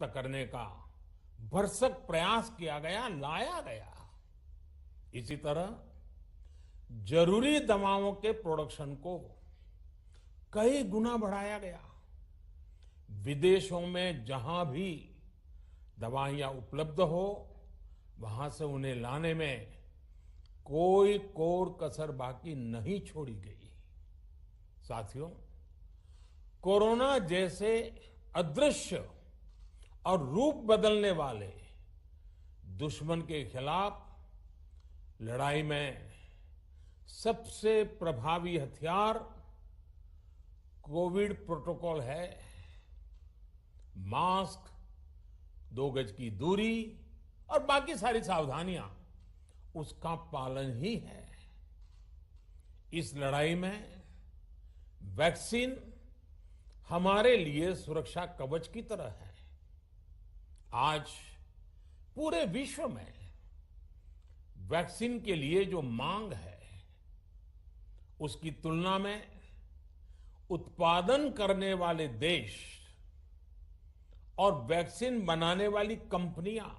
करने का भरसक प्रयास किया गया, लाया गया। इसी तरह जरूरी दवाओं के प्रोडक्शन को कई गुना बढ़ाया गया। विदेशों में जहां भी दवाइयां उपलब्ध हो, वहां से उन्हें लाने में कोई कोर कसर बाकी नहीं छोड़ी गई। साथियों, कोरोना जैसे अदृश्य और रूप बदलने वाले दुश्मन के खिलाफ लड़ाई में सबसे प्रभावी हथियार कोविड प्रोटोकॉल है। मास्क, 2 गज की दूरी और बाकी सारी सावधानियां उसका पालन ही है। इस लड़ाई में वैक्सीन हमारे लिए सुरक्षा कवच की तरह है। आज पूरे विश्व में वैक्सीन के लिए जो मांग है, उसकी तुलना में उत्पादन करने वाले देश और वैक्सीन बनाने वाली कंपनियां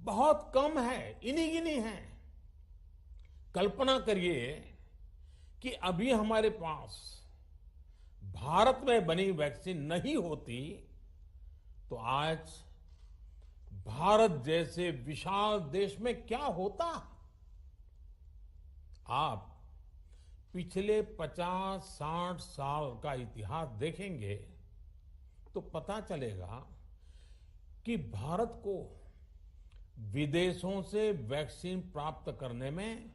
बहुत कम है, इन्हीं गिनी हैं। कल्पना करिए कि अभी हमारे पास भारत में बनी वैक्सीन नहीं होती तो आज भारत जैसे विशाल देश में क्या होता। आप पिछले 50-60 साल का इतिहास देखेंगे तो पता चलेगा कि भारत को विदेशों से वैक्सीन प्राप्त करने में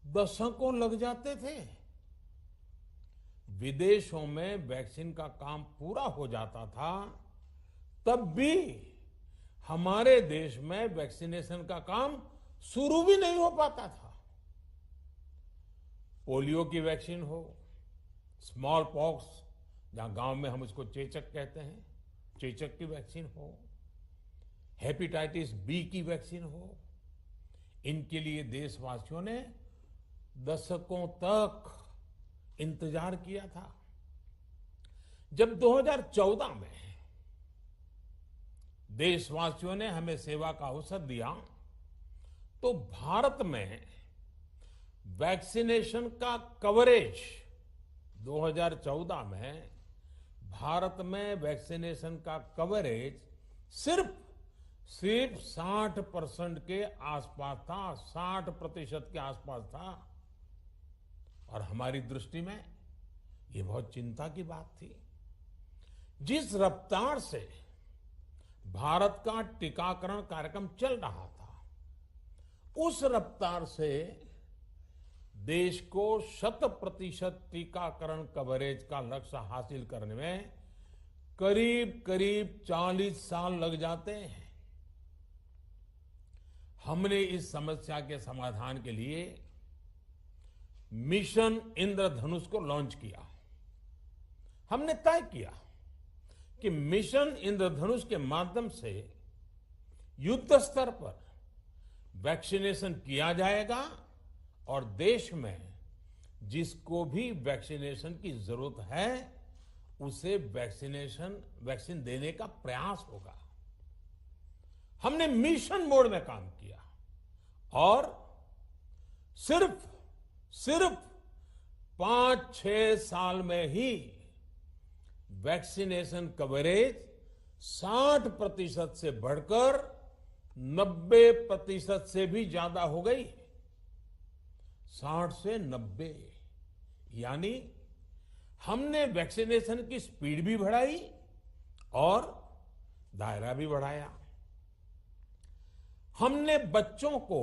दशकों लग जाते थे। विदेशों में वैक्सीन का काम पूरा हो जाता था, तब भी हमारे देश में वैक्सीनेशन का काम शुरू भी नहीं हो पाता था। पोलियो की वैक्सीन हो, स्मॉल पॉक्स, जहां गांव में हम इसको चेचक कहते हैं, चेचक की वैक्सीन हो, हेपेटाइटिस बी की वैक्सीन हो, इनके लिए देशवासियों ने दशकों तक इंतजार किया था। जब 2014 में देशवासियों ने हमें सेवा का अवसर दिया तो भारत में वैक्सीनेशन का कवरेज 2014 में भारत में वैक्सीनेशन का कवरेज सिर्फ 60% के आसपास था, 60% के आसपास था। और हमारी दृष्टि में ये बहुत चिंता की बात थी। जिस रफ्तार से भारत का टीकाकरण कार्यक्रम चल रहा था, उस रफ्तार से देश को 100% टीकाकरण कवरेज का लक्ष्य हासिल करने में करीब करीब 40 साल लग जाते हैं। हमने इस समस्या के समाधान के लिए मिशन इंद्रधनुष को लॉन्च किया। हमने तय किया कि मिशन इंद्रधनुष के माध्यम से युद्ध स्तर पर वैक्सीनेशन किया जाएगा और देश में जिसको भी वैक्सीनेशन की जरूरत है उसे वैक्सीन देने का प्रयास होगा। हमने मिशन मोड में काम किया और सिर्फ 5-6 साल में ही वैक्सीनेशन कवरेज 60% से बढ़कर 90% से भी ज्यादा हो गई। 60 से 90, यानी हमने वैक्सीनेशन की स्पीड भी बढ़ाई और दायरा भी बढ़ाया। हमने बच्चों को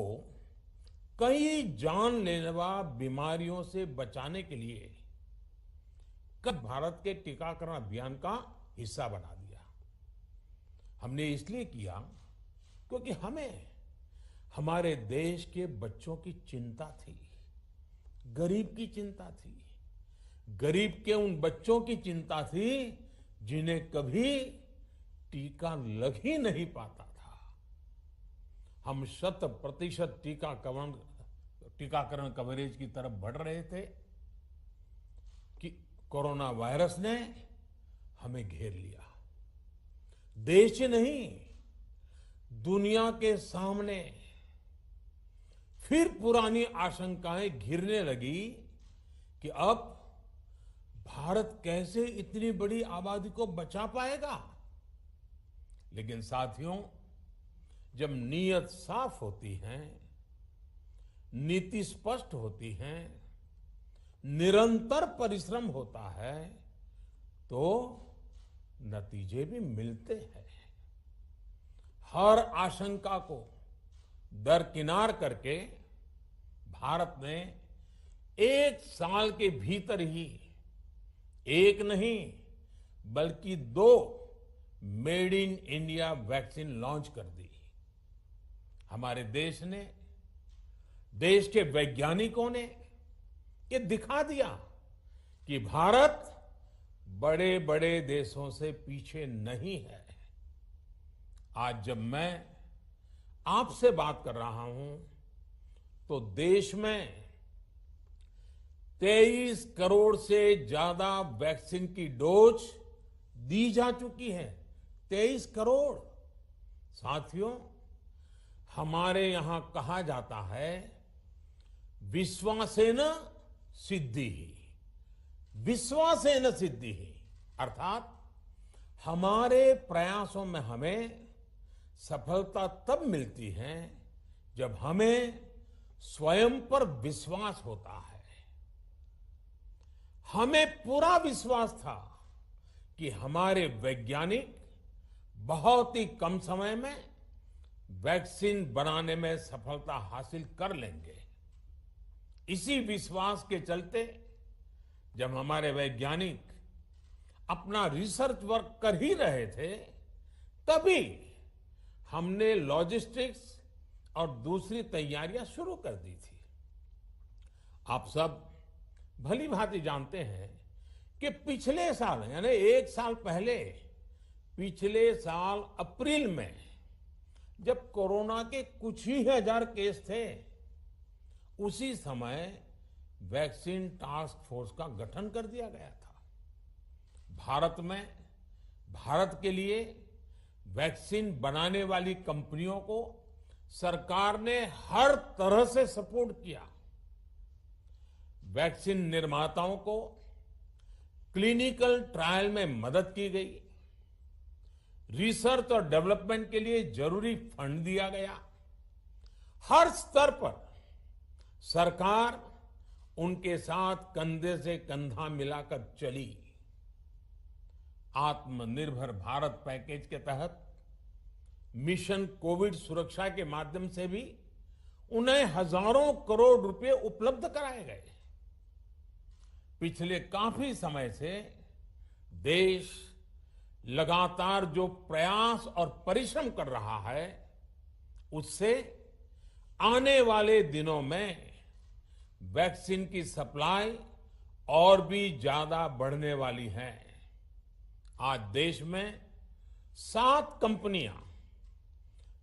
कई जानलेवा बीमारियों से बचाने के लिए भारत के टीकाकरण अभियान का हिस्सा बना दिया। हमने इसलिए किया क्योंकि हमें हमारे देश के बच्चों की चिंता थी, गरीब की चिंता थी, गरीब के उन बच्चों की चिंता थी जिन्हें कभी टीका लग ही नहीं पाता था। हम 100% टीकाकरण कवरेज की तरफ बढ़ रहे थे कि कोरोना वायरस ने हमें घेर लिया। देश ही नहीं, दुनिया के सामने फिर पुरानी आशंकाएं घिरने लगी कि अब भारत कैसे इतनी बड़ी आबादी को बचा पाएगा। लेकिन साथियों, जब नीयत साफ होती है, नीति स्पष्ट होती है, निरंतर परिश्रम होता है, तो नतीजे भी मिलते हैं। हर आशंका को दरकिनार करके भारत ने 1 साल के भीतर ही एक नहीं बल्कि 2 made in India vaccine launch कर दी। हमारे देश ने, देश के वैज्ञानिकों ने ये दिखा दिया कि भारत बड़े बड़े देशों से पीछे नहीं है। आज जब मैं आपसे बात कर रहा हूं तो देश में 23 करोड़ से ज्यादा वैक्सीन की डोज दी जा चुकी है। 23 करोड़। साथियों, हमारे यहां कहा जाता है, विश्वासेन सिद्धिः, विश्वासेन सिद्धिः, अर्थात हमारे प्रयासों में हमें सफलता तब मिलती है जब हमें स्वयं पर विश्वास होता है। हमें पूरा विश्वास था कि हमारे वैज्ञानिक बहुत ही कम समय में वैक्सीन बनाने में सफलता हासिल कर लेंगे। इसी विश्वास के चलते जब हमारे वैज्ञानिक अपना रिसर्च वर्क कर ही रहे थे, तभी हमने लॉजिस्टिक्स और दूसरी तैयारियां शुरू कर दी थी। आप सब भली भांति जानते हैं कि पिछले साल, यानी 1 साल पहले, पिछले साल अप्रैल में जब कोरोना के कुछ ही हजार केस थे, उसी समय वैक्सीन टास्क फोर्स का गठन कर दिया गया था। भारत के लिए वैक्सीन बनाने वाली कंपनियों को सरकार ने हर तरह से सपोर्ट किया। वैक्सीन निर्माताओं को क्लिनिकल ट्रायल में मदद की गई, रिसर्च और डेवलपमेंट के लिए जरूरी फंड दिया गया। हर स्तर पर सरकार उनके साथ कंधे से कंधा मिलाकर चली। आत्मनिर्भर भारत पैकेज के तहत मिशन कोविड सुरक्षा के माध्यम से भी उन्हें हजारों करोड़ रुपए उपलब्ध कराए गए। पिछले काफी समय से देश लगातार जो प्रयास और परिश्रम कर रहा है, उससे आने वाले दिनों में वैक्सीन की सप्लाई और भी ज्यादा बढ़ने वाली है। आज देश में 7 कंपनियां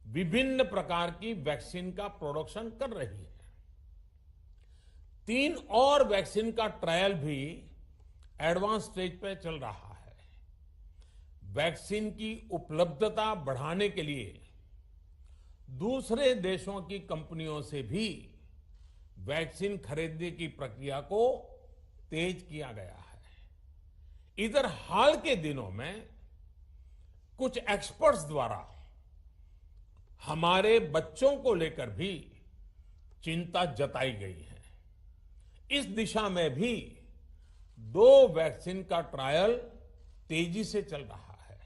विभिन्न प्रकार की वैक्सीन का प्रोडक्शन कर रही है। 3 और वैक्सीन का ट्रायल भी एडवांस स्टेज पे चल रहा है। वैक्सीन की उपलब्धता बढ़ाने के लिए दूसरे देशों की कंपनियों से भी वैक्सीन खरीदने की प्रक्रिया को तेज किया गया है। इधर हाल के दिनों में कुछ एक्सपर्ट्स द्वारा हमारे बच्चों को लेकर भी चिंता जताई गई है। इस दिशा में भी 2 वैक्सीन का ट्रायल तेजी से चल रहा है।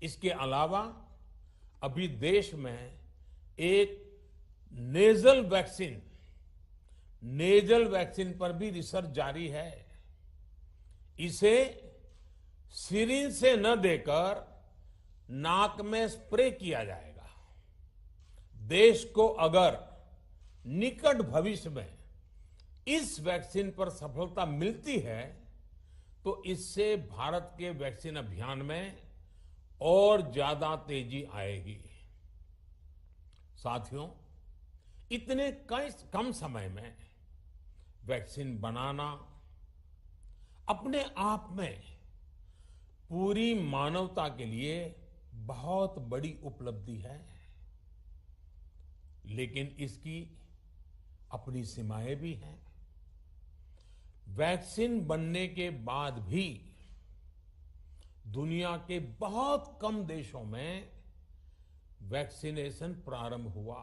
इसके अलावा अभी देश में एक नेजल वैक्सीन पर भी रिसर्च जारी है। इसे सिरिंज से न देकर नाक में स्प्रे किया जाएगा। देश को अगर निकट भविष्य में इस वैक्सीन पर सफलता मिलती है, तो इससे भारत के वैक्सीन अभियान में और ज्यादा तेजी आएगी। साथियों, इतने कम समय में वैक्सीन बनाना अपने आप में पूरी मानवता के लिए बहुत बड़ी उपलब्धि है, लेकिन इसकी अपनी सीमाएं भी हैं। वैक्सीन बनने के बाद भी दुनिया के बहुत कम देशों में वैक्सीनेशन प्रारंभ हुआ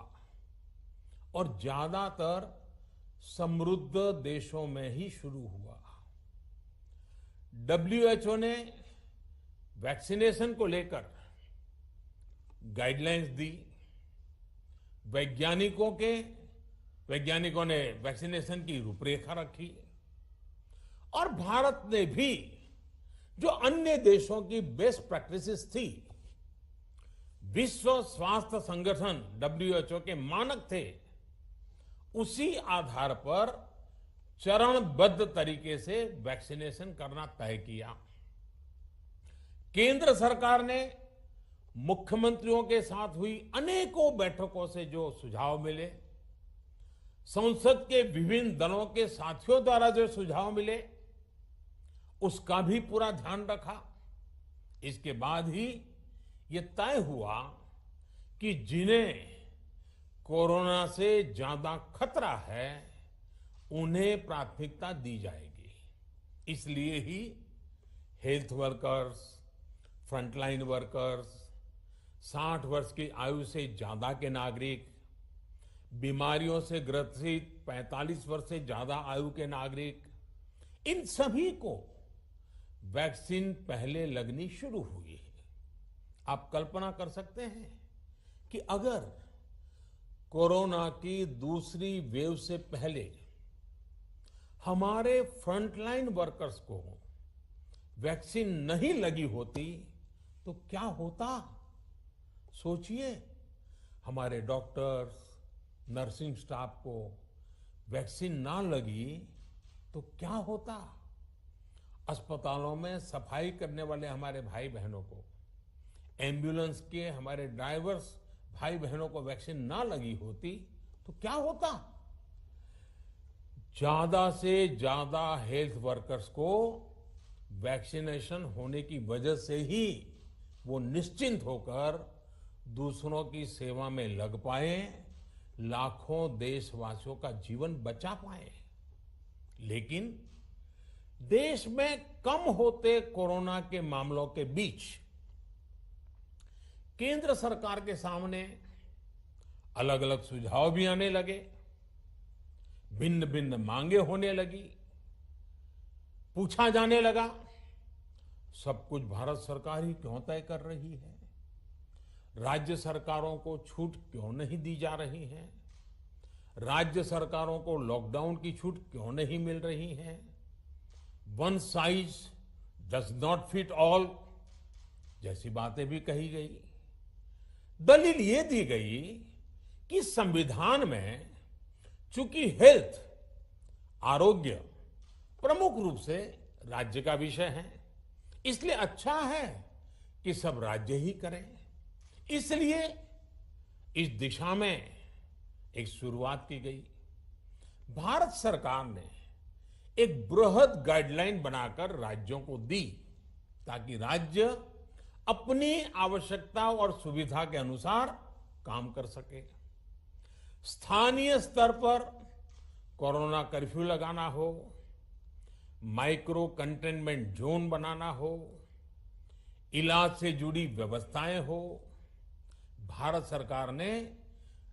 और ज्यादातर समृद्ध देशों में ही शुरू हुआ। WHO ने वैक्सीनेशन को लेकर गाइडलाइंस दी। वैज्ञानिकों ने वैक्सीनेशन की रूपरेखा रखी और भारत ने भी जो अन्य देशों की बेस्ट प्रैक्टिसेस थी, विश्व स्वास्थ्य संगठन WHO के मानक थे, उसी आधार पर चरणबद्ध तरीके से वैक्सीनेशन करना तय किया। केंद्र सरकार ने मुख्यमंत्रियों के साथ हुई अनेकों बैठकों से जो सुझाव मिले, संसद के विभिन्न दलों के साथियों द्वारा जो सुझाव मिले, उसका भी पूरा ध्यान रखा। इसके बाद ही ये तय हुआ कि जिन्हें कोरोना से ज्यादा खतरा है उन्हें प्राथमिकता दी जाएगी। इसलिए ही हेल्थ वर्कर्स, फ्रंटलाइन वर्कर्स, 60 वर्ष की आयु से ज्यादा के नागरिक, बीमारियों से ग्रसित 45 वर्ष से ज्यादा आयु के नागरिक, इन सभी को वैक्सीन पहले लगनी शुरू हुई है। आप कल्पना कर सकते हैं कि अगर कोरोना की दूसरी वेव से पहले हमारे फ्रंटलाइन वर्कर्स को वैक्सीन नहीं लगी होती तो क्या होता? सोचिए, हमारे डॉक्टर्स, नर्सिंग स्टाफ को वैक्सीन ना लगी तो क्या होता? अस्पतालों में सफाई करने वाले हमारे भाई बहनों को, एम्बुलेंस के हमारे ड्राइवर्स भाई बहनों को वैक्सीन ना लगी होती तो क्या होता? ज्यादा से ज्यादा हेल्थ वर्कर्स को वैक्सीनेशन होने की वजह से ही वो निश्चिंत होकर दूसरों की सेवा में लग पाए, लाखों देशवासियों का जीवन बचा पाए। लेकिन देश में कम होते कोरोना के मामलों के बीच केंद्र सरकार के सामने अलग अलग सुझाव भी आने लगे, भिन्न भिन्न मांगे होने लगी, पूछा जाने लगा, सब कुछ भारत सरकार ही क्यों तय कर रही है? राज्य सरकारों को छूट क्यों नहीं दी जा रही है? राज्य सरकारों को लॉकडाउन की छूट क्यों नहीं मिल रही है? One size does not fit all जैसी बातें भी कही गई। दलील ये दी गई कि संविधान में चूंकि हेल्थ, आरोग्य प्रमुख रूप से राज्य का विषय है, इसलिए अच्छा है कि सब राज्य ही करें। इसलिए इस दिशा में एक शुरुआत की गई। भारत सरकार ने एक बृहद गाइडलाइन बनाकर राज्यों को दी ताकि राज्य अपनी आवश्यकता और सुविधा के अनुसार काम कर सके। स्थानीय स्तर पर कोरोना कर्फ्यू लगाना हो, माइक्रो कंटेनमेंट जोन बनाना हो, इलाज से जुड़ी व्यवस्थाएं हो, भारत सरकार ने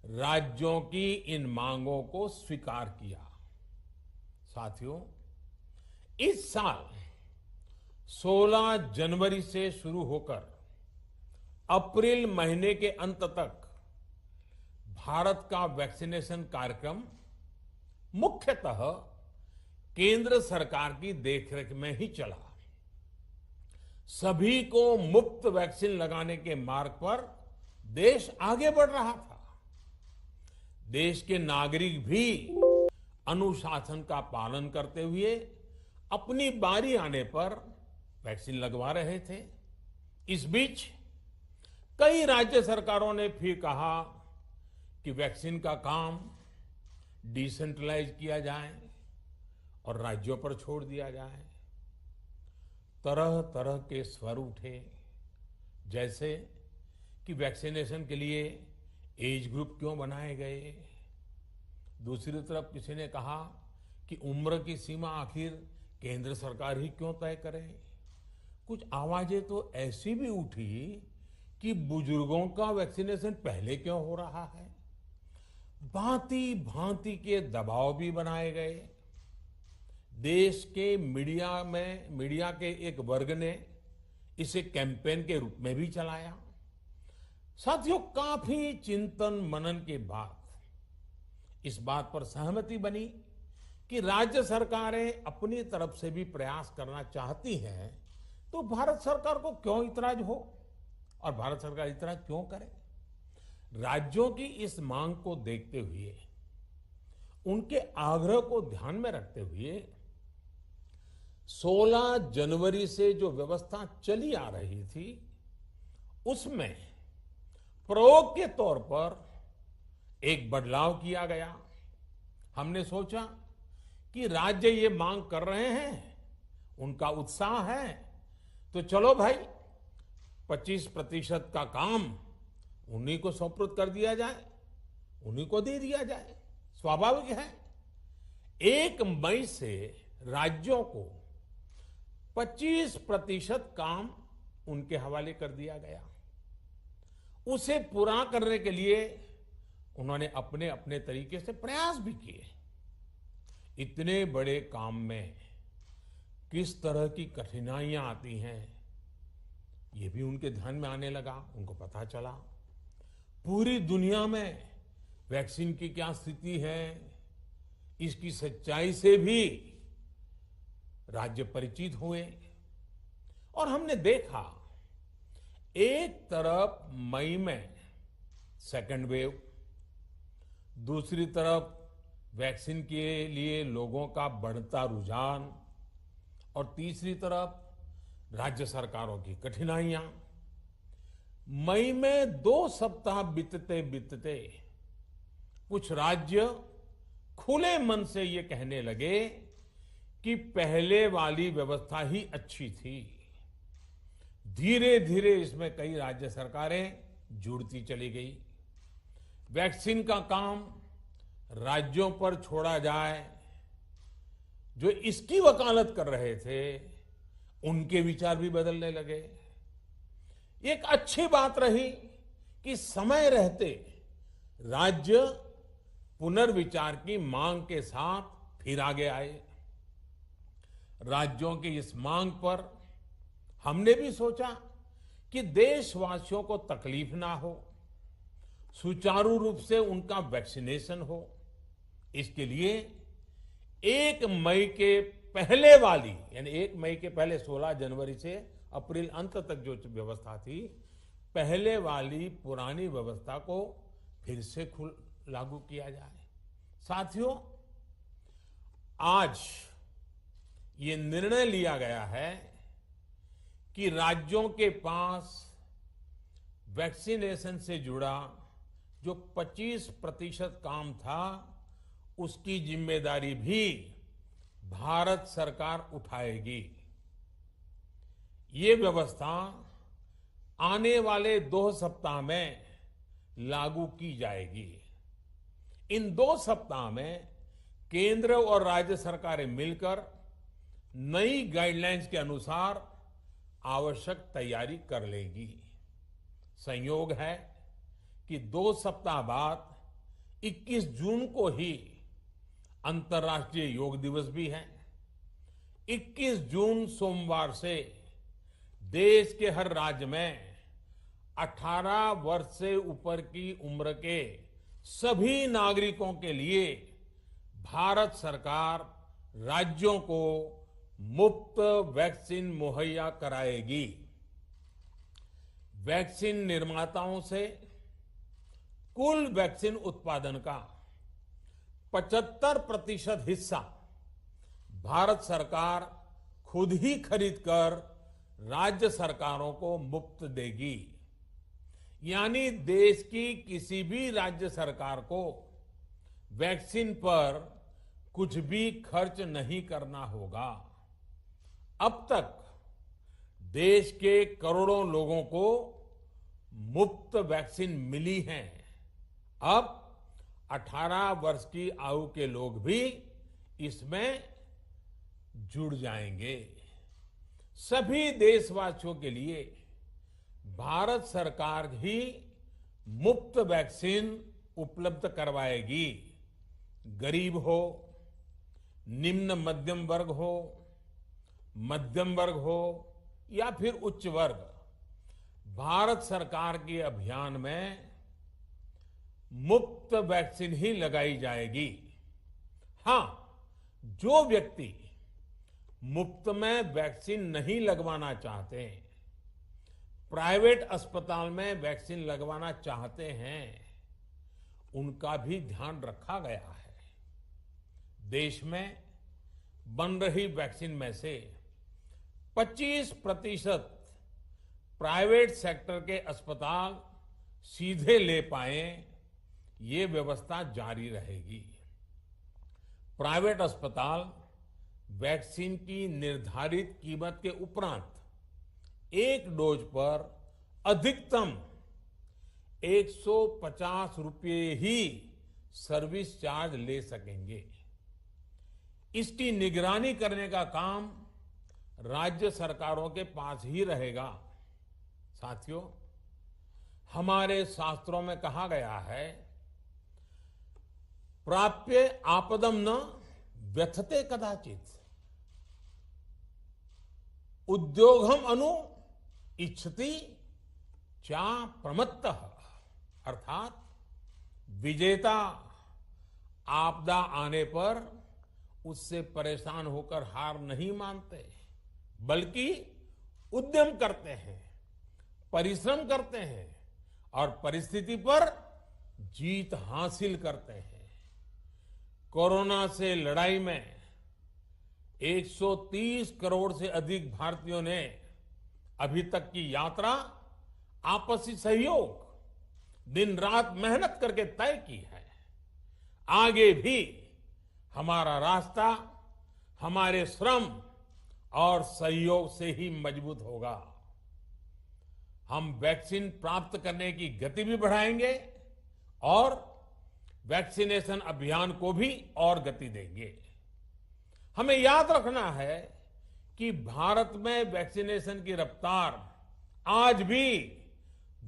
राज्यों की इन मांगों को स्वीकार किया। साथियों, इस साल 16 जनवरी से शुरू होकर अप्रैल महीने के अंत तक भारत का वैक्सीनेशन कार्यक्रम मुख्यतः केंद्र सरकार की देखरेख में ही चला। सभी को मुफ्त वैक्सीन लगाने के मार्ग पर देश आगे बढ़ रहा था। देश के नागरिक भी अनुशासन का पालन करते हुए अपनी बारी आने पर वैक्सीन लगवा रहे थे। इस बीच कई राज्य सरकारों ने फिर कहा कि वैक्सीन का काम डिसेंट्रलाइज किया जाए और राज्यों पर छोड़ दिया जाए। तरह तरह के स्वर उठे, जैसे कि वैक्सीनेशन के लिए एज ग्रुप क्यों बनाए गए। दूसरी तरफ किसी ने कहा कि उम्र की सीमा आखिर केंद्र सरकार ही क्यों तय करे। कुछ आवाजें तो ऐसी भी उठी कि बुजुर्गों का वैक्सीनेशन पहले क्यों हो रहा है। भांति भांति के दबाव भी बनाए गए। देश के मीडिया के एक वर्ग ने इसे कैंपेन के रूप में भी चलाया। साथियों, काफी चिंतन मनन के बाद इस बात पर सहमति बनी कि राज्य सरकारें अपनी तरफ से भी प्रयास करना चाहती हैं, तो भारत सरकार को क्यों इतराज हो और भारत सरकार इतना क्यों करे। राज्यों की इस मांग को देखते हुए, उनके आग्रह को ध्यान में रखते हुए 16 जनवरी से जो व्यवस्था चली आ रही थी, उसमें प्रयोग के तौर पर एक बदलाव किया गया। हमने सोचा कि राज्य ये मांग कर रहे हैं, उनका उत्साह है, तो चलो भाई 25% का काम उन्हीं को सुपुर्द कर दिया जाए, उन्हीं को दे दिया जाए। स्वाभाविक है 1 मई से राज्यों को 25% काम उनके हवाले कर दिया गया। उसे पूरा करने के लिए उन्होंने अपने अपने तरीके से प्रयास भी किए। इतने बड़े काम में किस तरह की कठिनाइयां आती हैं, ये भी उनके ध्यान में आने लगा। उनको पता चला पूरी दुनिया में वैक्सीन की क्या स्थिति है, इसकी सच्चाई से भी राज्य परिचित हुए। और हमने देखा एक तरफ मई में सेकेंड वेव, दूसरी तरफ वैक्सीन के लिए लोगों का बढ़ता रुझान, और तीसरी तरफ राज्य सरकारों की कठिनाइयां। मई में 2 सप्ताह बीतते बीतते कुछ राज्य खुले मन से ये कहने लगे कि पहले वाली व्यवस्था ही अच्छी थी। धीरे धीरे इसमें कई राज्य सरकारें जुड़ती चली गई। वैक्सीन का काम राज्यों पर छोड़ा जाए, जो इसकी वकालत कर रहे थे उनके विचार भी बदलने लगे। एक अच्छी बात रही कि समय रहते राज्य पुनर्विचार की मांग के साथ फिर आगे आए। राज्यों की इस मांग पर हमने भी सोचा कि देशवासियों को तकलीफ ना हो, सुचारू रूप से उनका वैक्सीनेशन हो। इसके लिए 1 मई के पहले वाली, यानी 1 मई के पहले 16 जनवरी से अप्रैल अंत तक जो व्यवस्था थी, पहले वाली पुरानी व्यवस्था को फिर से लागू किया जाए। साथियों, आज ये निर्णय लिया गया है कि राज्यों के पास वैक्सीनेशन से जुड़ा जो 25% काम था, उसकी जिम्मेदारी भी भारत सरकार उठाएगी। ये व्यवस्था आने वाले 2 सप्ताह में लागू की जाएगी। इन 2 सप्ताह में केंद्र और राज्य सरकारें मिलकर नई गाइडलाइंस के अनुसार आवश्यक तैयारी कर लेगी। संयोग है कि 2 सप्ताह बाद 21 जून को ही अंतर्राष्ट्रीय योग दिवस भी है। 21 जून सोमवार से देश के हर राज्य में 18 वर्ष से ऊपर की उम्र के सभी नागरिकों के लिए भारत सरकार राज्यों को मुफ्त वैक्सीन मुहैया कराएगी। वैक्सीन निर्माताओं से कुल वैक्सीन उत्पादन का 75% हिस्सा भारत सरकार खुद ही खरीद कर राज्य सरकारों को मुफ्त देगी। यानी देश की किसी भी राज्य सरकार को वैक्सीन पर कुछ भी खर्च नहीं करना होगा। अब तक देश के करोड़ों लोगों को मुफ्त वैक्सीन मिली हैं। अब 18 वर्ष की आयु के लोग भी इसमें जुड़ जाएंगे। सभी देशवासियों के लिए भारत सरकार ही मुफ्त वैक्सीन उपलब्ध करवाएगी। गरीब हो, निम्न मध्यम वर्ग हो, मध्यम वर्ग हो या फिर उच्च वर्ग, भारत सरकार के अभियान में मुफ्त वैक्सीन ही लगाई जाएगी। हां, जो व्यक्ति मुफ्त में वैक्सीन नहीं लगवाना चाहते, प्राइवेट अस्पताल में वैक्सीन लगवाना चाहते हैं, उनका भी ध्यान रखा गया है। देश में बन रही वैक्सीन में से 25% प्राइवेट सेक्टर के अस्पताल सीधे ले पाए, ये व्यवस्था जारी रहेगी। प्राइवेट अस्पताल वैक्सीन की निर्धारित कीमत के उपरांत एक डोज पर अधिकतम 150 रुपये ही सर्विस चार्ज ले सकेंगे। इसकी निगरानी करने का काम राज्य सरकारों के पास ही रहेगा। साथियों, हमारे शास्त्रों में कहा गया है, प्राप्य आपदम न व्यथते कदाचित, उद्योगम अनु इच्छति चा प्रमत्तः। अर्थात विजेता आपदा आने पर उससे परेशान होकर हार नहीं मानते, बल्कि उद्यम करते हैं, परिश्रम करते हैं और परिस्थिति पर जीत हासिल करते हैं। कोरोना से लड़ाई में 130 करोड़ से अधिक भारतीयों ने अभी तक की यात्रा आपसी सहयोग, दिन रात मेहनत करके तय की है। आगे भी हमारा रास्ता हमारे श्रम और सहयोग से ही मजबूत होगा। हम वैक्सीन प्राप्त करने की गति भी बढ़ाएंगे और वैक्सीनेशन अभियान को भी और गति देंगे। हमें याद रखना है कि भारत में वैक्सीनेशन की रफ्तार आज भी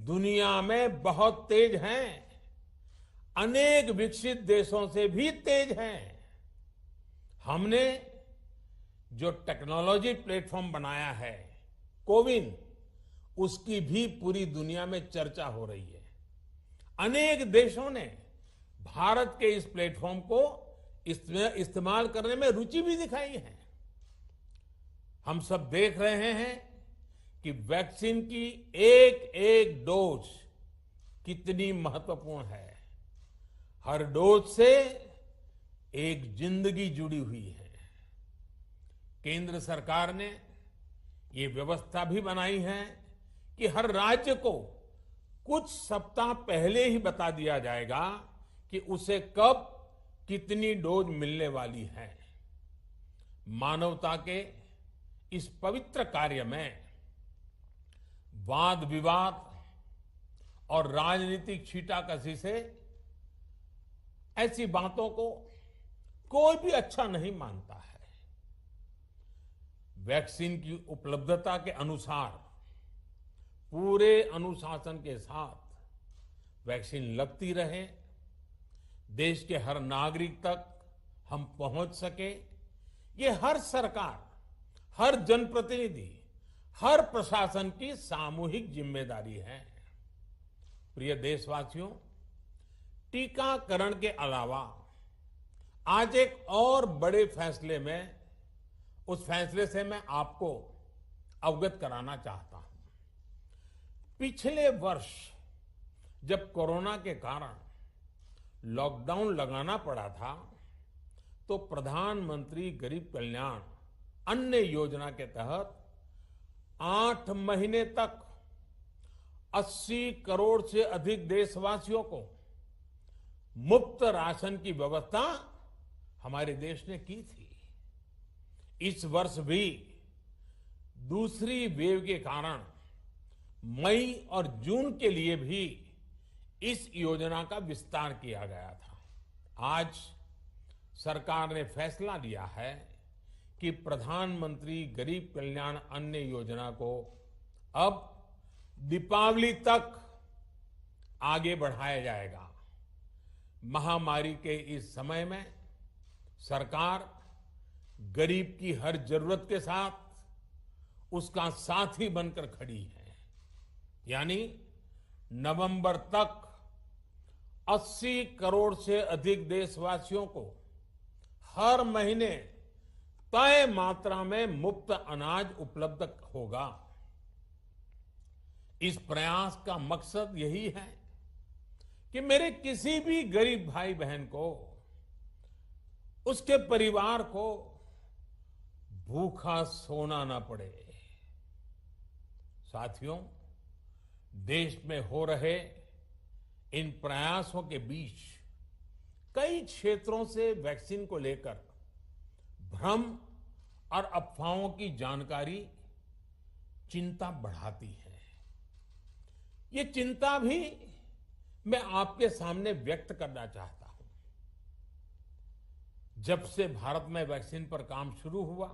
दुनिया में बहुत तेज है, अनेक विकसित देशों से भी तेज है। हमने जो टेक्नोलॉजी प्लेटफॉर्म बनाया है, कोविन, उसकी भी पूरी दुनिया में चर्चा हो रही है। अनेक देशों ने भारत के इस प्लेटफॉर्म को इस्तेमाल करने में रुचि भी दिखाई है। हम सब देख रहे हैं कि वैक्सीन की एक एक डोज कितनी महत्वपूर्ण है। हर डोज से एक जिंदगी जुड़ी हुई है। केंद्र सरकार ने ये व्यवस्था भी बनाई है कि हर राज्य को कुछ सप्ताह पहले ही बता दिया जाएगा कि उसे कब कितनी डोज मिलने वाली है। मानवता के इस पवित्र कार्य में वाद विवाद और राजनीतिक छींटाकशी से ऐसी बातों को कोई भी अच्छा नहीं मानता है। वैक्सीन की उपलब्धता के अनुसार पूरे अनुशासन के साथ वैक्सीन लगती रहे, देश के हर नागरिक तक हम पहुंच सके, ये हर सरकार, हर जनप्रतिनिधि, हर प्रशासन की सामूहिक जिम्मेदारी है। प्रिय देशवासियों, टीकाकरण के अलावा आज एक और बड़े फैसले में, उस फैसले से मैं आपको अवगत कराना चाहता हूं। पिछले वर्ष जब कोरोना के कारण लॉकडाउन लगाना पड़ा था, तो प्रधानमंत्री गरीब कल्याण अन्न योजना के तहत 8 महीने तक 80 करोड़ से अधिक देशवासियों को मुफ्त राशन की व्यवस्था हमारे देश ने की थी। इस वर्ष भी दूसरी वेव के कारण मई और जून के लिए भी इस योजना का विस्तार किया गया था। आज सरकार ने फैसला लिया है कि प्रधानमंत्री गरीब कल्याण अन्न योजना को अब दीपावली तक आगे बढ़ाया जाएगा। महामारी के इस समय में सरकार गरीब की हर जरूरत के साथ उसका साथी बनकर खड़ी है। यानी नवंबर तक 80 करोड़ से अधिक देशवासियों को हर महीने तय मात्रा में मुफ्त अनाज उपलब्ध होगा। इस प्रयास का मकसद यही है कि मेरे किसी भी गरीब भाई बहन को, उसके परिवार को भूखा सोना ना पड़े। साथियों, देश में हो रहे इन प्रयासों के बीच कई क्षेत्रों से वैक्सीन को लेकर भ्रम और अफवाहों की जानकारी चिंता बढ़ाती है। ये चिंता भी मैं आपके सामने व्यक्त करना चाहता हूं। जब से भारत में वैक्सीन पर काम शुरू हुआ,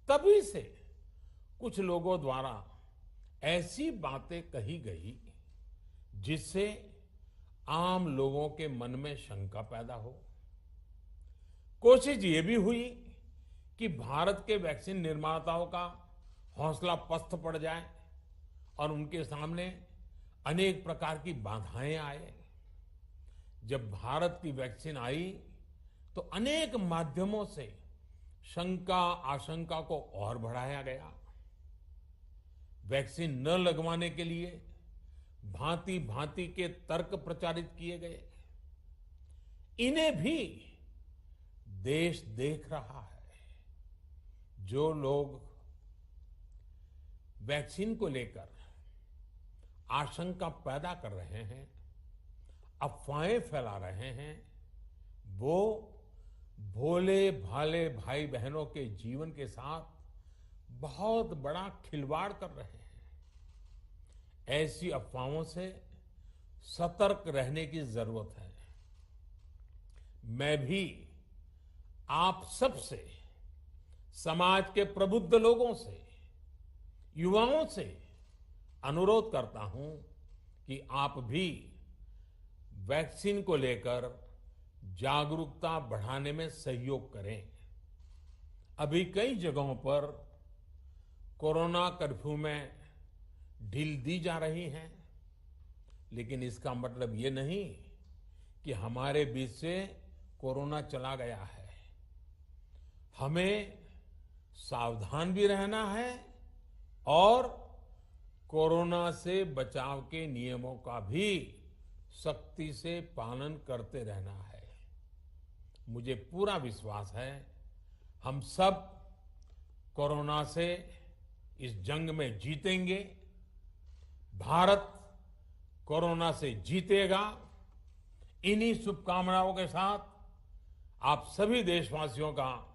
तभी से कुछ लोगों द्वारा ऐसी बातें कही गई जिससे आम लोगों के मन में शंका पैदा हो। कोशिश ये भी हुई कि भारत के वैक्सीन निर्माताओं का हौसला पस्त पड़ जाए और उनके सामने अनेक प्रकार की बाधाएं आए। जब भारत की वैक्सीन आई तो अनेक माध्यमों से शंका आशंका को और बढ़ाया गया। वैक्सीन न लगवाने के लिए भांति भांति के तर्क प्रचारित किए गए। इन्हें भी देश देख रहा है। जो लोग वैक्सीन को लेकर आशंका पैदा कर रहे हैं, अफवाहें फैला रहे हैं, वो भोले भाले भाई बहनों के जीवन के साथ बहुत बड़ा खिलवाड़ कर रहे हैं। ऐसी अफवाहों से सतर्क रहने की जरूरत है। मैं भी आप सबसे, समाज के प्रबुद्ध लोगों से, युवाओं से अनुरोध करता हूं कि आप भी वैक्सीन को लेकर जागरूकता बढ़ाने में सहयोग करें। अभी कई जगहों पर कोरोना कर्फ्यू में ढील दी जा रही है, लेकिन इसका मतलब ये नहीं कि हमारे बीच से कोरोना चला गया है। हमें सावधान भी रहना है और कोरोना से बचाव के नियमों का भी सख्ती से पालन करते रहना है। मुझे पूरा विश्वास है हम सब कोरोना से इस जंग में जीतेंगे। भारत कोरोना से जीतेगा। इन्हीं शुभकामनाओं के साथ आप सभी देशवासियों का